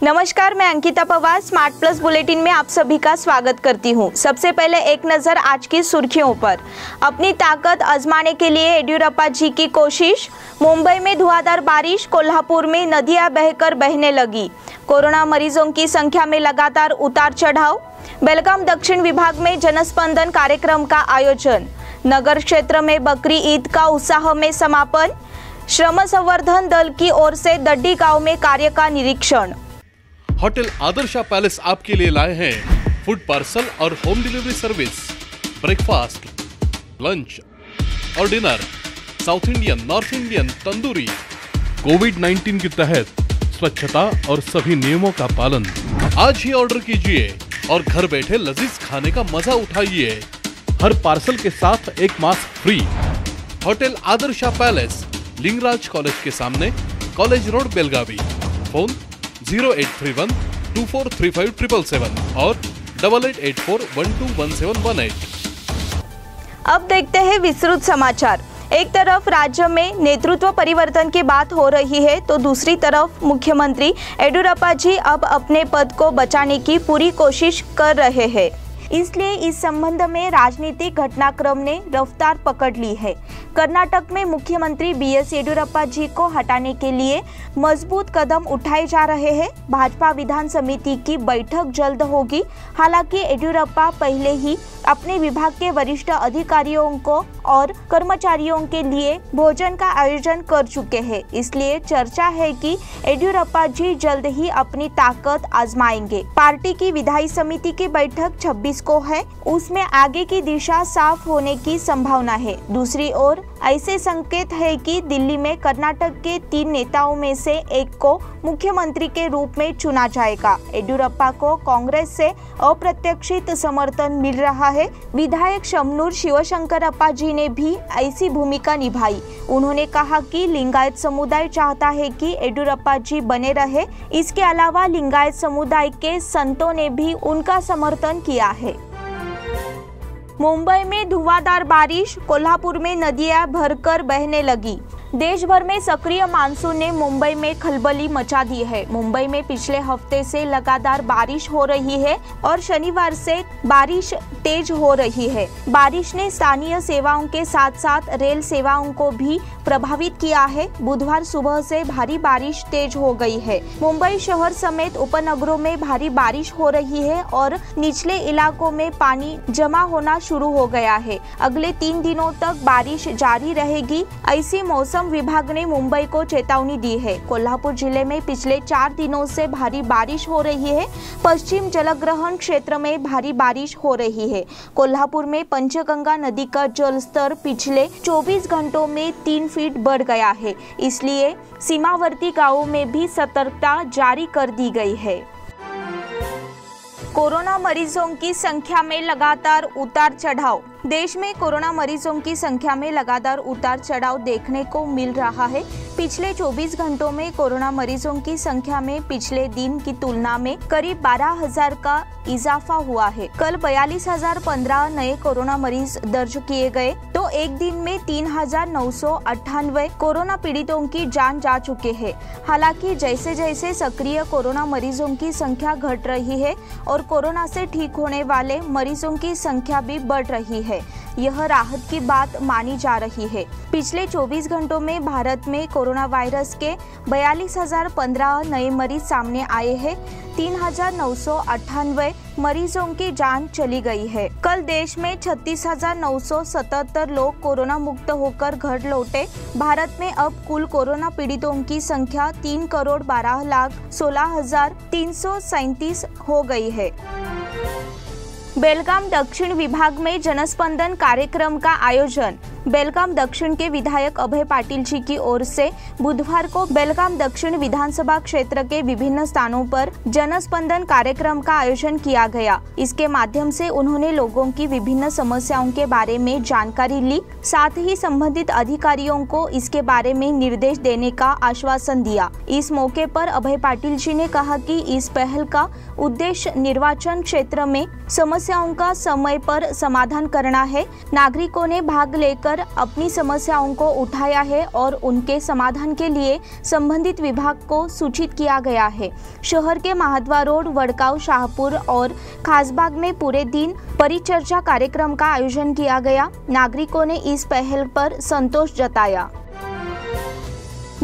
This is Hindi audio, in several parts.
नमस्कार, मैं Ankita Pawar smart plus bulletin में आप सभी का स्वागत करती हूं। सबसे पहले एक नजर आज की सुर्खियों पर। अपनी ताकत आजमाने के लिए येडियुरप्पा जी की कोशिश। मुंबई में धुआंधार बारिश, कोल्हापुर में नदियां बहकर बहने लगी। कोरोना मरीजों की संख्या में लगातार उतार चढ़ाव। बेलगाम दक्षिण विभाग में जनस्पंदन कार्यक्रम का आयोजन। नगर क्षेत्र में बकरी ईद का उत्साह में समापन। श्रम संवर्धन दल की ओर से दड्डी गांव में कार्य का निरीक्षण। होटल आदर्शा पैलेस आपके लिए लाए हैं फूड पार्सल और home delivery service, breakfast, lunch और dinner, south Indian, north Indian, tandoori. कोविड-19 के तहत स्वच्छता और सभी नियमों का पालन। आज ही ऑर्डर कीजिए और घर बैठे लजीज खाने का मजा उठाइए। हर पार्सल के साथ एक mask free. Hotel Adarsha palace, Lingaraj college के सामने, कॉलेज रोड, बेलगावी। फोन 0831 2435 और 8884121718। अब देखते हैं विस्तृत समाचार। एक तरफ राज्य में नेतृत्व परिवर्तन की बात हो रही है तो दूसरी तरफ मुख्यमंत्री येडियुरप्पा जी अब अपने पद को बचाने की पूरी कोशिश कर रहे हैं। इसलिए इस संबंध में राजनीतिक घटनाक्रम ने रफ्तार पकड़ ली है। कर्नाटक में मुख्यमंत्री बीएस येडियुरप्पा जी को हटाने के लिए मजबूत कदम उठाए जा रहे हैं। भाजपा विधान समिति की बैठक जल्द होगी। हालांकि येडियुरप्पा पहले ही अपने विभाग के वरिष्ठ अधिकारियों को और कर्मचारियों के लिए भोजन का आयोजन कर चुके हैं। इसलिए चर्चा है कि येडियुरप्पा जी जल्द ही अपनी ताकत आजमाएंगे। पार्टी की विधायी समिति की बैठक 26 को है। उसमें आगे की दिशा साफ होने की संभावना है। दूसरी ओर ऐसे संकेत है कि दिल्ली में कर्नाटक के 3 नेताओं में से एक को मुख्यमंत्री के रूप में चुना जाएगा। येडियुरप्पा को कांग्रेस से अप्रत्याशित समर्थन मिल रहा है। विधायक शमनूर शिवशंकरप्पा जी ने भी ऐसी भूमिका निभाई। उन्होंने कहा कि लिंगायत समुदाय चाहता है कि येडियुरप्पा जी बने रहे। इसके अलावा लिंगायत समुदाय के संतों ने भी उनका समर्थन किया है। मुंबई में धुआंधार बारिश, कोल्हापुर में नदियां भरकर बहने लगी। देश भर में सक्रिय मानसून ने मुंबई में खलबली मचा दी है। मुंबई में पिछले हफ्ते से लगातार बारिश हो रही है और शनिवार से बारिश तेज हो रही है। बारिश ने स्थानीय सेवाओं के साथ साथ रेल सेवाओं को भी प्रभावित किया है। बुधवार सुबह से भारी बारिश तेज हो गई है। मुंबई शहर समेत उपनगरों में भारी बारिश हो रही है और निचले इलाकों में पानी जमा होना शुरू हो गया है। अगले 3 दिनों तक बारिश जारी रहेगी, ऐसी मौसम विभाग ने मुंबई को चेतावनी दी है। कोल्हापुर जिले में पिछले 4 दिनों से भारी बारिश हो रही है। पश्चिम जलग्रहण क्षेत्र में भारी बारिश हो रही है। कोल्हापुर में पंचगंगा नदी का जलस्तर पिछले 24 घंटों में 3 फीट बढ़ गया है। इसलिए सीमावर्ती गांवों में भी सतर्कता जारी कर दी गई है। कोरोना मरीजों की संख्या में लगातार उतार चढ़ाव। देश में कोरोना मरीजों की संख्या में लगातार उतार चढ़ाव देखने को मिल रहा है। पिछले 24 घंटों में कोरोना मरीजों की संख्या में पिछले दिन की तुलना में करीब 12,000 का इजाफा हुआ है। कल 42,015 नए कोरोना मरीज दर्ज किए गए तो एक दिन में 3,998 कोरोना पीड़ितों की जान जा चुके हैं। हालांकि जैसे जैसे सक्रिय कोरोना मरीजों की संख्या घट रही है और कोरोना से ठीक होने वाले मरीजों की संख्या भी बढ़ रही है, यह राहत की बात मानी जा रही है। पिछले 24 घंटों में भारत में कोरोना वायरस के 42,015 नए मरीज सामने आए हैं। 3,998 मरीजों की जान चली गई है। कल देश में 36,977 लोग कोरोना मुक्त होकर घर लौटे। भारत में अब कुल कोरोना पीड़ितों की संख्या 3,12,16,337 हो गई है। बेलगाम दक्षिण विभाग में जनस्पंदन कार्यक्रम का आयोजन। बेलगाम दक्षिण के विधायक अभय पाटिल जी की ओर से बुधवार को बेलगाम दक्षिण विधानसभा क्षेत्र के विभिन्न स्थानों पर जनस्पंदन कार्यक्रम का आयोजन किया गया। इसके माध्यम से उन्होंने लोगों की विभिन्न समस्याओं के बारे में जानकारी ली, साथ ही संबंधित अधिकारियों को इसके बारे में निर्देश देने का आश्वासन दिया। इस मौके पर अभय पाटिल जी ने कहा कि इस पहल का उद्देश्य निर्वाचन क्षेत्र में समस्याओं का समय पर समाधान करना है। नागरिकों ने भाग लेकर कर अपनी समस्याओं को उठाया है और उनके समाधान के लिए संबंधित विभाग को सूचित किया गया है। शहर के महाद्वार रोड, वडगांव, शाहपुर और खासबाग में पूरे दिन परिचर्चा कार्यक्रम का आयोजन किया गया। नागरिकों ने इस पहल पर संतोष जताया।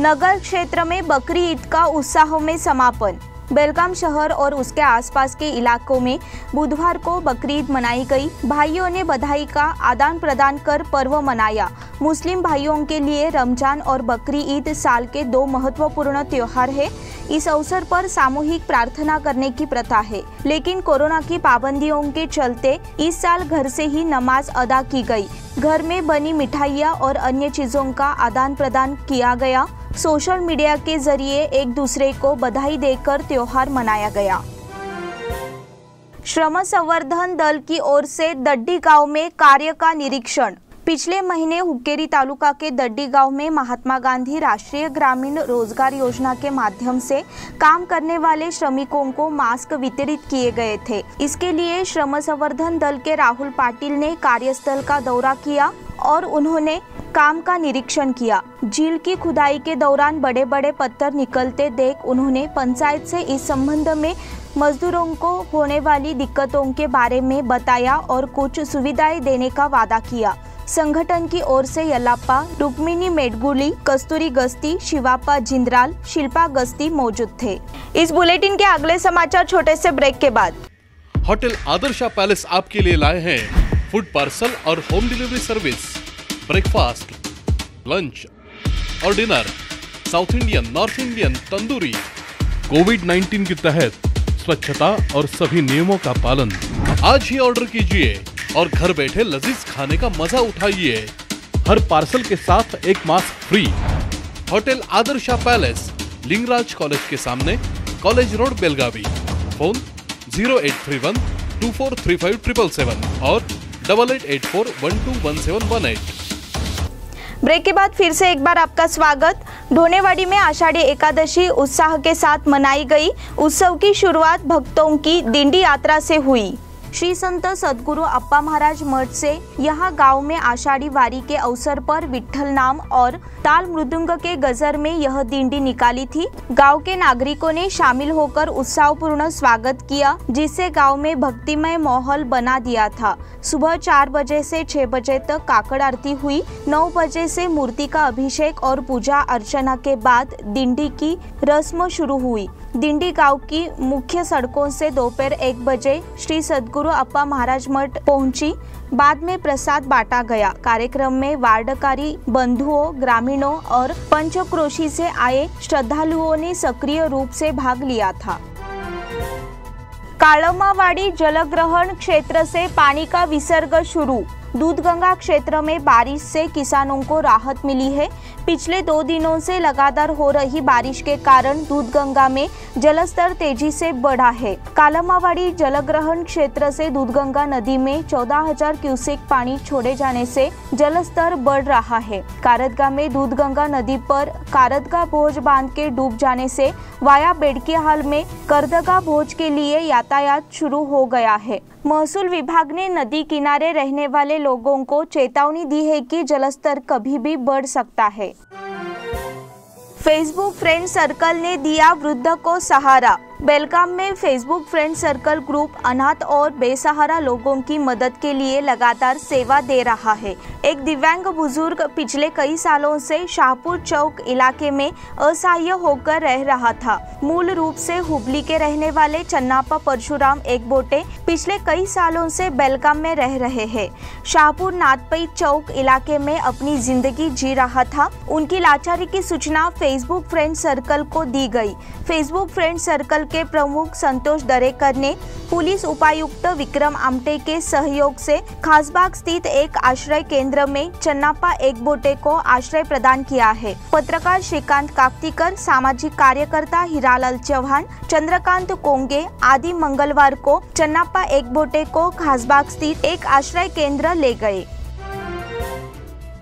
नगर क्षेत्र में बकरी ईद का उत्साह में समापन। बेलगाम शहर और उसके आसपास के इलाकों में बुधवार को बकरी ईद मनाई गई। भाइयों ने बधाई का आदान प्रदान कर पर्व मनाया। मुस्लिम भाइयों के लिए रमजान और बकरी ईद साल के 2 महत्वपूर्ण त्योहार है। इस अवसर पर सामूहिक प्रार्थना करने की प्रथा है, लेकिन कोरोना की पाबंदियों के चलते इस साल घर से ही नमाज अदा की गई। घर में बनी मिठाइयाँ और अन्य चीजों का आदान प्रदान किया गया। सोशल मीडिया के जरिए एक दूसरे को बधाई देकर त्योहार मनाया गया। श्रम संवर्धन दल की ओर से दड्डी गांव में कार्य का निरीक्षण। पिछले महीने हुक्केरी तालुका के दड्डी गांव में महात्मा गांधी राष्ट्रीय ग्रामीण रोजगार योजना के माध्यम से काम करने वाले श्रमिकों को मास्क वितरित किए गए थे। इसके लिए श्रम संवर्धन दल के राहुल पाटिल ने कार्यस्थल का दौरा किया और उन्होंने काम का निरीक्षण किया। झील की खुदाई के दौरान बड़े बड़े पत्थर निकलते देख उन्होंने पंचायत से इस संबंध में मजदूरों को होने वाली दिक्कतों के बारे में बताया और कुछ सुविधाएं देने का वादा किया। संगठन की ओर से यल्लाप्पा, रुक्मिणी मेडगुली, कस्तूरी गस्ती, शिवाप्पा जिंद्राल, शिल्पा गस्ती मौजूद थे। इस बुलेटिन के अगले समाचार छोटे से ब्रेक के बाद। होटल आदर्शा पैलेस आपके लिए लाए हैं फूड पार्सल और home delivery service, breakfast, lunch और dinner, south Indian, north Indian, tandoori. कोविड-19 के तहत स्वच्छता और सभी नियमों का पालन। आज ही ऑर्डर कीजिए और घर बैठे लजीज खाने का मजा उठाइए। हर पार्सल के साथ एक mask free. Hotel Adarsha palace, Lingaraj college के सामने, कॉलेज रोड, बेलगावी। फोन 0831 2435 और 8884121718। ब्रेक के बाद फिर से एक बार आपका स्वागत। ढोनेवाड़ी में आषाढ़ी एकादशी उत्साह के साथ मनाई गई। उत्सव की शुरुआत भक्तों की दिंडी यात्रा से हुई। श्री संत सद्गुरु अप्पा महाराज मठ से यहाँ गांव में आषाढ़ी वारी के अवसर पर विठ्ठल नाम और ताल मृदंग के गजर में यह दिंडी निकाली थी। गांव के नागरिकों ने शामिल होकर उत्साहपूर्ण स्वागत किया, जिससे गांव में भक्तिमय माहौल बना दिया था। सुबह 4 बजे से 6 बजे तक काकड़ आरती हुई। 9 बजे से मूर्ति का अभिषेक और पूजा अर्चना के बाद दिंडी की रस्म शुरू हुई। दिंडी गांव की मुख्य सड़कों से दोपहर 1 बजे श्री सद्गुरु अप्पा महाराज मठ पहुंची। बाद में प्रसाद बांटा गया। कार्यक्रम में वार्डकारी बंधुओं, ग्रामीणों और पंचक्रोशी से आए श्रद्धालुओं ने सक्रिय रूप से भाग लिया था। कालमावाड़ी जलग्रहण क्षेत्र से पानी का विसर्ग शुरू। दूधगंगा क्षेत्र में बारिश से किसानों को राहत मिली है। पिछले 2 दिनों से लगातार हो रही बारिश के कारण दूधगंगा में जलस्तर तेजी से बढ़ा है। कालमावाड़ी जलग्रहण क्षेत्र से दूधगंगा नदी में 14,000 क्यूसेक पानी छोड़े जाने से जलस्तर बढ़ रहा है। कारदगा में दूधगंगा नदी पर कारदगा भोज बांध के डूब जाने से वाया बेड़कीहाल में करदगा भोज के लिए यातायात शुरू हो गया है। महसूल विभाग ने नदी किनारे रहने वाले लोगों को चेतावनी दी है कि जलस्तर कभी भी बढ़ सकता है। फेसबुक फ्रेंड सर्कल ने दिया वृद्ध को सहारा। बेलगाम में फेसबुक फ्रेंड सर्कल ग्रुप अनाथ और बेसहारा लोगों की मदद के लिए लगातार सेवा दे रहा है। एक दिव्यांग बुजुर्ग पिछले कई सालों से शाहपुर चौक इलाके में असहाय होकर रह रहा था। मूल रूप से हुबली के रहने वाले चन्नाप्पा परशुराम एकबोटे पिछले कई सालों से बेलगाम में रह रहे हैं। शाहपुर नाथपई चौक इलाके में अपनी जिंदगी जी रहा था। उनकी लाचारी की सूचना फेसबुक फ्रेंड सर्कल को दी गई। फेसबुक फ्रेंड सर्कल के प्रमुख संतोष दरेकर ने पुलिस उपायुक्त विक्रम आमटे के सहयोग से खासबाग स्थित एक आश्रय केंद्र में चन्नाप्पा एकबोटे को आश्रय प्रदान किया है। पत्रकार श्रीकांत काकतीकर, सामाजिक कार्यकर्ता हीरालाल चौहान, चंद्रकांत कोंगे आदि मंगलवार को चन्नाप्पा एकबोटे को खासबाग स्थित एक आश्रय केंद्र ले गए।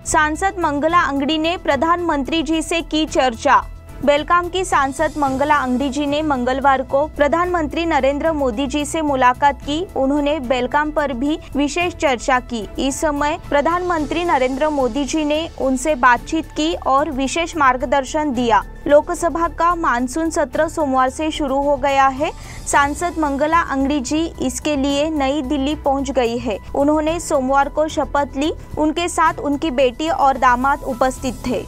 सांसद मंगला अंगड़ी ने प्रधानमंत्री जी से की चर्चा। बेलगाम की सांसद मंगला अंगड़ी जी ने मंगलवार को प्रधानमंत्री नरेंद्र मोदी जी से मुलाकात की। उन्होंने बेलगाम पर भी विशेष चर्चा की। इस समय प्रधानमंत्री नरेंद्र मोदी जी ने उनसे बातचीत की और विशेष मार्गदर्शन दिया। लोकसभा का मानसून सत्र सोमवार से शुरू हो गया है। सांसद मंगला अंगड़ी जी इसके लिए नई दिल्ली पहुंच गई है। उन्होंने सोमवार को शपथ ली। उनके साथ उनकी बेटी और दामाद उपस्थित थे।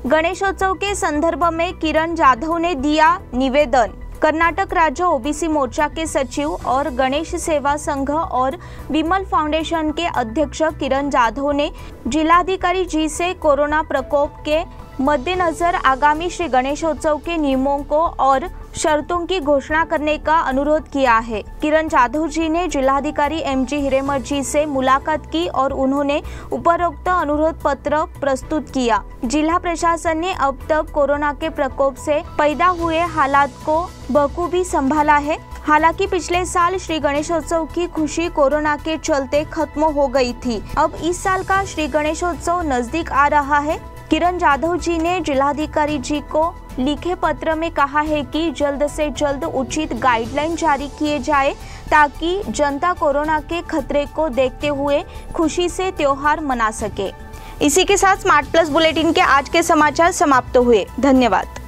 गणेशोत्सव के संदर्भ में किरण जाधव ने दिया निवेदन। कर्नाटक राज्य ओबीसी मोर्चा के सचिव और गणेश सेवा संघ और विमल फाउंडेशन के अध्यक्ष किरण जाधव ने जिलाधिकारी जी से कोरोना प्रकोप के मद्देनजर आगामी श्री गणेशोत्सव के नियमों को और शर्तों की घोषणा करने का अनुरोध किया है। किरण जाधव जी ने जिलाधिकारी एमजी हिरेमठ जी से मुलाकात की और उन्होंने उपरोक्त अनुरोध पत्र प्रस्तुत किया। जिला प्रशासन ने अब तक कोरोना के प्रकोप से पैदा हुए हालात को बखूबी संभाला है। हालांकि पिछले साल श्री गणेशोत्सव की खुशी कोरोना के चलते खत्म हो गई थी। अब इस साल का श्री गणेशोत्सव नजदीक आ रहा है। किरण जाधव जी ने जिलाधिकारी जी को लिखे पत्र में कहा है कि जल्द से जल्द उचित गाइडलाइन जारी किए जाए ताकि जनता कोरोना के खतरे को देखते हुए खुशी से त्योहार मना सके। इसी के साथ स्मार्ट प्लस बुलेटिन के आज के समाचार समाप्त हुए। धन्यवाद।